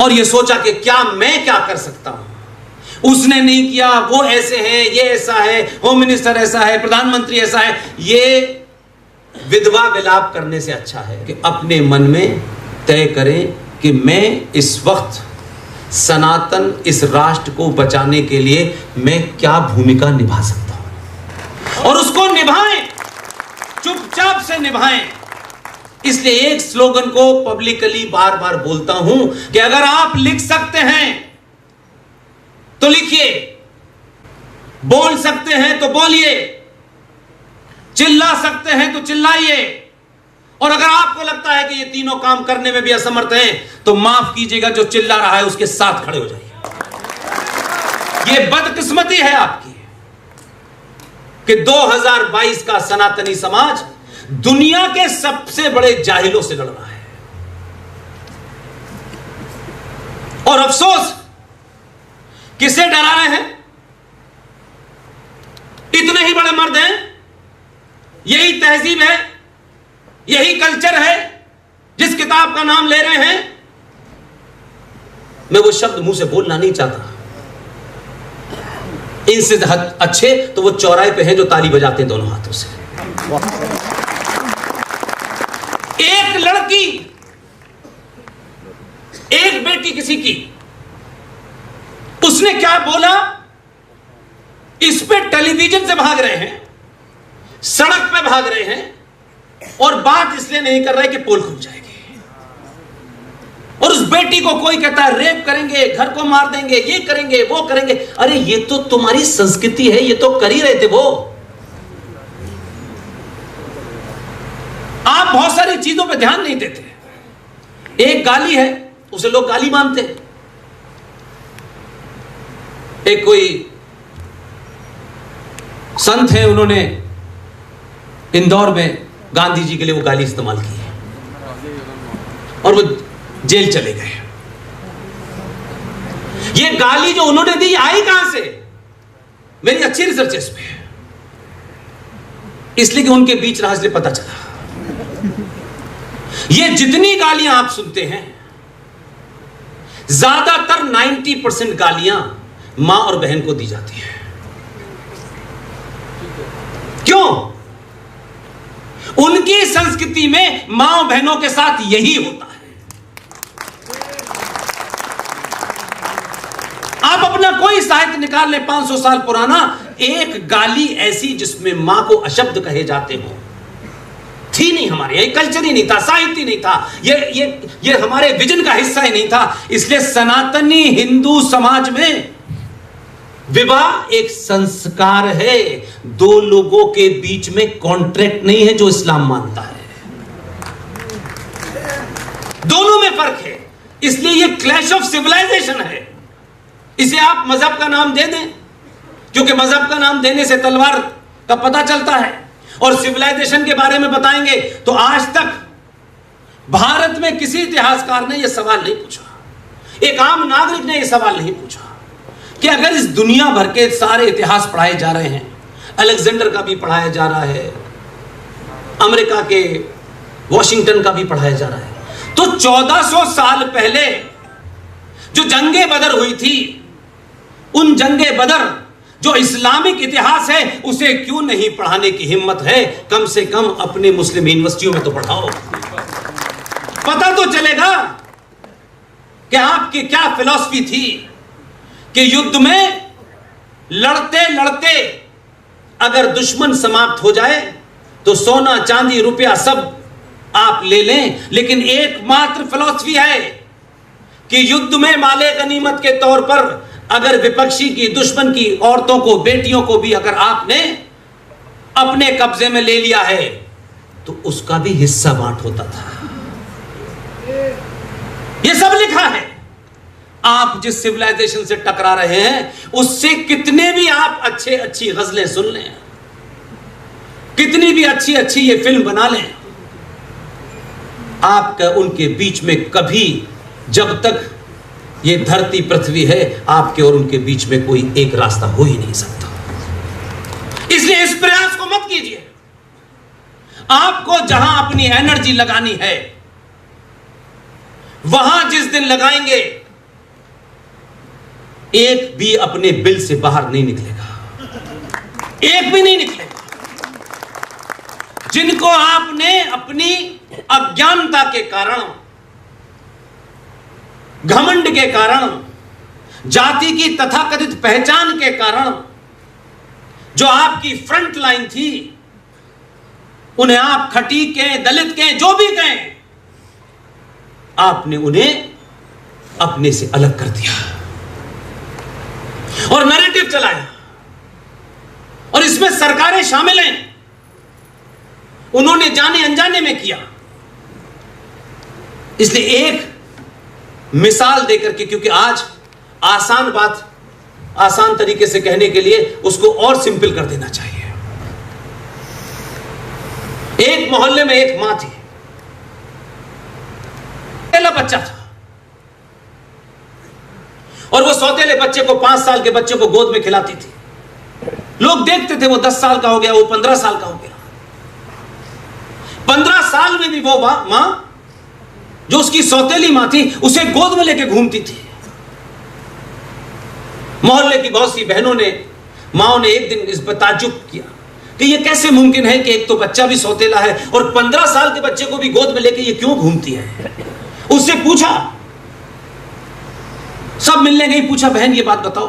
और यह सोचा कि क्या मैं क्या कर सकता हूं। उसने नहीं किया, वो ऐसे हैं, ये ऐसा है, होम मिनिस्टर ऐसा है, प्रधानमंत्री ऐसा है। ये विधवा विलाप करने से अच्छा है कि अपने मन में तय करें कि मैं इस वक्त सनातन इस राष्ट्र को बचाने के लिए मैं क्या भूमिका निभा सकता हूं, और उसको निभाएं, चुपचाप से निभाएं। इसलिए एक स्लोगन को पब्लिकली बार बार बोलता हूं कि अगर आप लिख सकते हैं तो लिखिए, बोल सकते हैं तो बोलिए, चिल्ला सकते हैं तो चिल्लाइए, और अगर आपको लगता है कि ये तीनों काम करने में भी असमर्थ हैं तो माफ कीजिएगा, जो चिल्ला रहा है उसके साथ खड़े हो जाइए। ये बदकिस्मती है आपकी कि 2022 का सनातनी समाज दुनिया के सबसे बड़े जाहिलों से लड़ रहा है। और अफसोस, किसे डरा रहे हैं? इतने ही बड़े मर्द हैं, यही तहजीब है, यही कल्चर है जिस किताब का नाम ले रहे हैं। मैं वो शब्द मुंह से बोलना नहीं चाहता। इनसे अच्छे तो वो चौराहे पे हैं जो ताली बजाते हैं दोनों हाथों से। एक लड़की, एक बेटी किसी की, उसने क्या बोला, इस पे टेलीविजन से भाग रहे हैं, सड़क पे भाग रहे हैं, और बात इसलिए नहीं कर रहे कि पोल खुल जाएगी। और उस बेटी को कोई कहता है रेप करेंगे, घर को मार देंगे, ये करेंगे, वो करेंगे। अरे ये तो तुम्हारी संस्कृति है, ये तो कर ही रहे थे वो। आप बहुत सारी चीजों पे ध्यान नहीं देते। एक गाली है, उसे लोग गाली मानते हैं। एक कोई संत है, उन्होंने इंदौर में गांधी जी के लिए वो गाली इस्तेमाल की है और वो जेल चले गए। ये गाली जो उन्होंने दी आई कहां से? मेरी अच्छी रिसर्च इस पे है, इसलिए कि उनके बीच रहा, इसलिए पता चला। ये जितनी गालियां आप सुनते हैं, ज्यादातर 90% गालियां मां और बहन को दी जाती है। क्यों? उनकी संस्कृति में मां और बहनों के साथ यही होता है। आप अपना कोई साहित्य निकाल ले 500 साल पुराना, एक गाली ऐसी जिसमें मां को अशब्द कहे जाते हो थी नहीं। हमारे यह कल्चर ही नहीं था, साहित्य नहीं था, ये हमारे विजन का हिस्सा ही नहीं था। इसलिए सनातनी हिंदू समाज में विवाह एक संस्कार है, दो लोगों के बीच में कॉन्ट्रैक्ट नहीं है जो इस्लाम मानता है। दोनों में फर्क है, इसलिए ये क्लैश ऑफ सिविलाइजेशन है। इसे आप मजहब का नाम दे दें, क्योंकि मजहब का नाम देने से तलवार का पता चलता है, और सिविलाइजेशन के बारे में बताएंगे तो आज तक भारत में किसी इतिहासकार ने यह सवाल नहीं पूछा, एक आम नागरिक ने यह सवाल नहीं पूछा कि अगर इस दुनिया भर के सारे इतिहास पढ़ाए जा रहे हैं, अलेक्जेंडर का भी पढ़ाया जा रहा है, अमेरिका के वॉशिंगटन का भी पढ़ाया जा रहा है, तो 1400 साल पहले जो जंगे बदर हुई थी, उन जंगे बदर जो इस्लामिक इतिहास है, उसे क्यों नहीं पढ़ाने की हिम्मत है? कम से कम अपने मुस्लिम यूनिवर्सिटियों में तो पढ़ाओ, पता तो चलेगा कि आपकी क्या फिलॉसफी थी कि युद्ध में लड़ते लड़ते अगर दुश्मन समाप्त हो जाए तो सोना चांदी रुपया सब आप ले लें, लेकिन एकमात्र फिलॉसफी है कि युद्ध में माले गनीमत के तौर पर अगर विपक्षी की, दुश्मन की औरतों को, बेटियों को भी अगर आपने अपने कब्जे में ले लिया है तो उसका भी हिस्सा बांट होता था। यह सब लिखा है। आप जिस सिविलाइजेशन से टकरा रहे हैं उससे कितने भी आप अच्छी गजलें सुन लें, कितनी भी अच्छी ये फिल्म बना लें, आपका उनके बीच में कभी, जब तक ये धरती पृथ्वी है, आपके और उनके बीच में कोई एक रास्ता हो ही नहीं सकता। इसलिए इस प्रयास को मत कीजिए। आपको जहां अपनी एनर्जी लगानी है, वहां जिस दिन लगाएंगे एक भी अपने बिल से बाहर नहीं निकलेगा, एक भी नहीं निकलेगा। जिनको आपने अपनी अज्ञानता के कारण, घमंड के कारण, जाति की तथाकथित पहचान के कारण जो आपकी फ्रंट लाइन थी, उन्हें आप खटीक कहें, दलित कहें, जो भी कहें, आपने उन्हें अपने से अलग कर दिया और नैरेटिव चलाया। और इसमें सरकारें शामिल हैं, उन्होंने जाने अनजाने में किया। इसलिए एक मिसाल देकर के, क्योंकि आज आसान बात आसान तरीके से कहने के लिए उसको और सिंपल कर देना चाहिए। एक मोहल्ले में एक मां थी, पहला बच्चा था, और वो सौतेले बच्चे को, 5 साल के बच्चे को गोद में खिलाती थी। लोग देखते थे, वो 10 साल का हो गया, वो 15 साल का हो गया। 15 साल में भी वो मां, जो उसकी सौतेली मां थी, उसे गोद में लेके घूमती थी। मोहल्ले की बहुत सी बहनों ने, माओ ने एक दिन इस पर ताज्जुब किया कि यह कैसे मुमकिन है कि एक तो बच्चा भी सौतेला है और 15 साल के बच्चे को भी गोद में लेके ये क्यों घूमती है। उससे पूछा, सब मिलने गई, पूछा, बहन ये बात बताओ,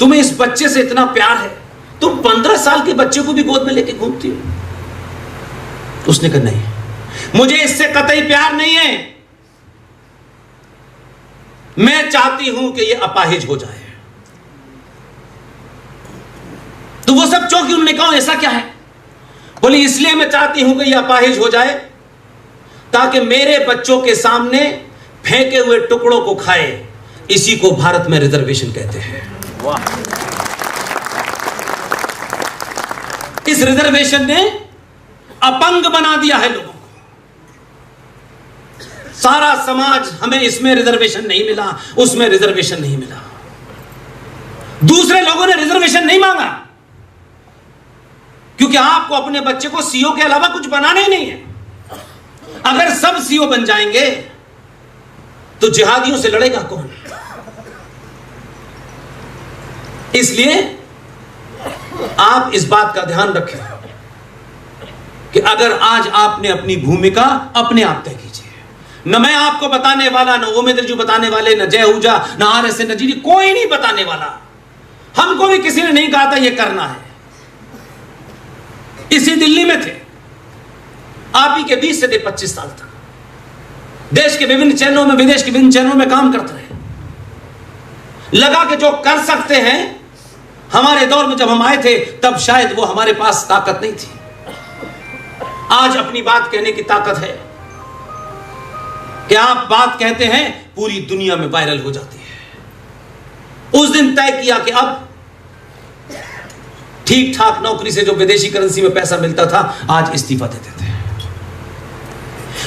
तुम्हें इस बच्चे से इतना प्यार है, तुम 15 साल के बच्चे को भी गोद में लेके घूमती हो? उसने कहा नहीं, मुझे इससे कतई प्यार नहीं है, मैं चाहती हूं कि यह अपाहिज हो जाए। तो वो सब चौंकी, उन्होंने कहा ऐसा क्या है? बोली इसलिए मैं चाहती हूं कि यह अपाहिज हो जाए ताकि मेरे बच्चों के सामने फेंके हुए टुकड़ों को खाए। इसी को भारत में रिजर्वेशन कहते हैं। वाह। इस रिजर्वेशन ने अपंग बना दिया है लोगों को। सारा समाज, हमें इसमें रिजर्वेशन नहीं मिला, उसमें रिजर्वेशन नहीं मिला। दूसरे लोगों ने रिजर्वेशन नहीं मांगा, क्योंकि आपको अपने बच्चे को सीओ के अलावा कुछ बनाना ही नहीं है। अगर सब सीओ बन जाएंगे तो जिहादियों से लड़ेगा कौन? इसलिए आप इस बात का ध्यान रखें कि अगर आज आपने अपनी भूमिका अपने आप तय कीजिए। न मैं आपको बताने वाला, न ओमेंद्र जी बताने वाले, न जय ऊजा, न RSN, न जी, कोई नहीं बताने वाला। हमको भी किसी ने नहीं कहा था यह करना है। इसी दिल्ली में थे, आप ही के 20 से 25 साल तक देश के विभिन्न चैनलों में, विदेश के विभिन्न चैनलों में काम करते रहे। लगा कि जो कर सकते हैं, हमारे दौर में जब हम आए थे तब शायद वो हमारे पास ताकत नहीं थी। आज अपनी बात कहने की ताकत है कि आप बात कहते हैं, पूरी दुनिया में वायरल हो जाती है। उस दिन तय किया कि अब ठीक ठाक नौकरी से जो विदेशी करेंसी में पैसा मिलता था, आज इस्तीफा दे देते हैं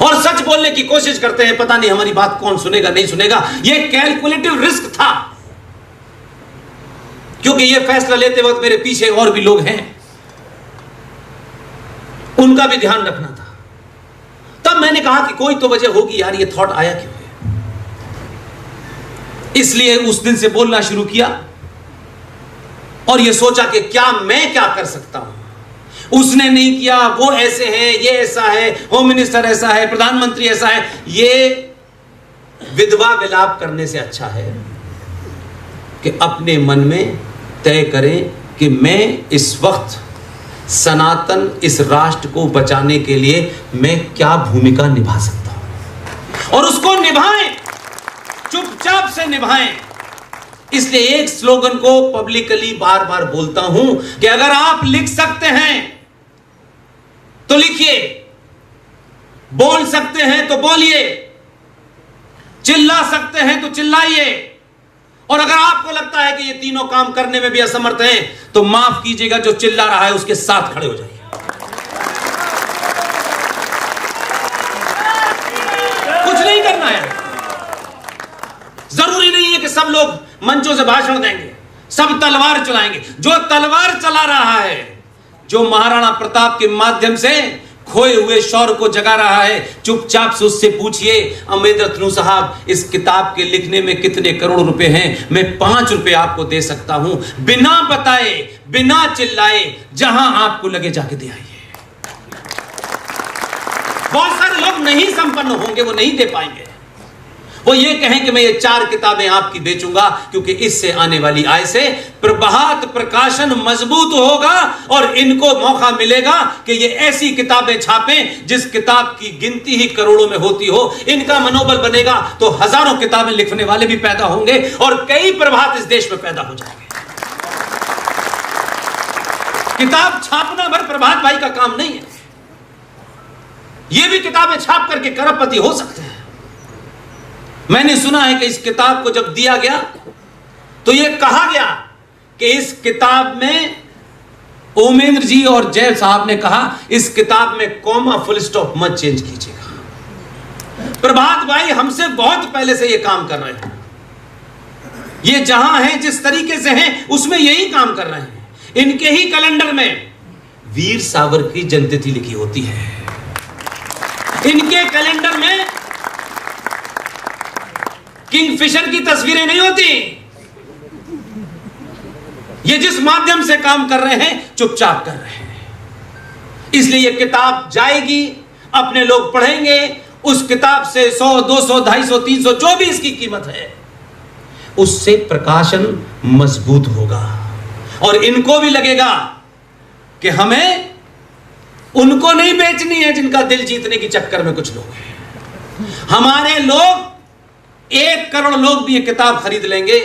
और सच बोलने की कोशिश करते हैं। पता नहीं हमारी बात कौन सुनेगा, नहीं सुनेगा। यह कैलकुलेटिव रिस्क था, क्योंकि यह फैसला लेते वक्त मेरे पीछे और भी लोग हैं, उनका भी ध्यान रखना था। तब मैंने कहा कि कोई तो वजह होगी यार, ये थॉट आया क्यों है। इसलिए उस दिन से बोलना शुरू किया और ये सोचा कि क्या मैं क्या कर सकता हूं। उसने नहीं किया, वो ऐसे हैं, ये ऐसा है, होम मिनिस्टर ऐसा है, प्रधानमंत्री ऐसा है। ये विधवा विलाप करने से अच्छा है कि अपने मन में तय करें कि मैं इस वक्त सनातन, इस राष्ट्र को बचाने के लिए मैं क्या भूमिका निभा सकता हूं, और उसको निभाएं, चुपचाप से निभाएं। इसलिए एक स्लोगन को पब्लिकली बार बार बोलता हूं कि अगर आप लिख सकते हैं तो लिखिए, बोल सकते हैं तो बोलिए, चिल्ला सकते हैं तो चिल्लाइए, और अगर आपको लगता है कि ये तीनों काम करने में भी असमर्थ हैं तो माफ कीजिएगा, जो चिल्ला रहा है उसके साथ खड़े हो जाइए। कुछ नहीं करना है। जरूरी नहीं है कि सब लोग मंचों से भाषण देंगे, सब तलवार चलाएंगे। जो तलवार चला रहा है, जो महाराणा प्रताप के माध्यम से खोए हुए शौर को जगा रहा है, चुपचाप से उससे पूछिए, अमीर रत्नू साहब इस किताब के लिखने में कितने करोड़ रुपए हैं? मैं 5 रुपए आपको दे सकता हूं, बिना बताए, बिना चिल्लाए, जहां आपको लगे जाके दे आइए। बहुत सारे लोग नहीं संपन्न होंगे, वो नहीं दे पाएंगे। वो ये कहें कि मैं ये 4 किताबें आपकी बेचूंगा, क्योंकि इससे आने वाली आय से प्रभात प्रकाशन मजबूत होगा और इनको मौका मिलेगा कि ये ऐसी किताबें छापें जिस किताब की गिनती ही करोड़ों में होती हो। इनका मनोबल बनेगा तो हजारों किताबें लिखने वाले भी पैदा होंगे और कई प्रभात इस देश में पैदा हो जाएंगे। किताब छापना भर प्रभात भाई का काम नहीं है। ये भी किताबें छाप करके करोड़पति हो सकते हैं। मैंने सुना है कि इस किताब को जब दिया गया तो यह कहा गया कि इस किताब में ओमेंद्र जी और जय साहब ने कहा इस किताब में कॉमा फुल स्टॉप मत चेंज कीजिएगा। प्रभात भाई हमसे बहुत पहले से यह काम कर रहे हैं। ये जहां हैं, जिस तरीके से हैं, उसमें यही काम कर रहे हैं। इनके ही कैलेंडर में वीर सावरकर की जयंती लिखी होती है। इनके कैलेंडर में किंगफिशर की तस्वीरें नहीं होती। ये जिस माध्यम से काम कर रहे हैं, चुपचाप कर रहे हैं। इसलिए ये किताब जाएगी, अपने लोग पढ़ेंगे, उस किताब से 100, 200, 250, 300 जो भी इसकी कीमत है, उससे प्रकाशन मजबूत होगा और इनको भी लगेगा कि हमें उनको नहीं बेचनी है जिनका दिल जीतने के चक्कर में कुछ लोग हैं। हमारे लोग 1 करोड़ लोग भी ये किताब खरीद लेंगे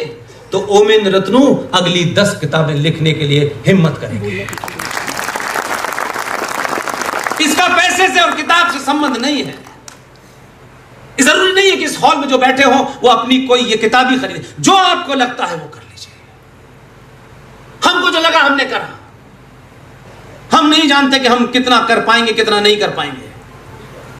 तो ओमेन रत्नू अगली 10 किताबें लिखने के लिए हिम्मत करेंगे। इसका पैसे से और किताब से संबंध नहीं है। जरूरी नहीं है कि इस हॉल में जो बैठे हो वो अपनी कोई ये किताब ही खरीदे। जो आपको लगता है वो कर लीजिए। हमको जो लगा हमने करा। हम नहीं जानते कि हम कितना कर पाएंगे, कितना नहीं कर पाएंगे।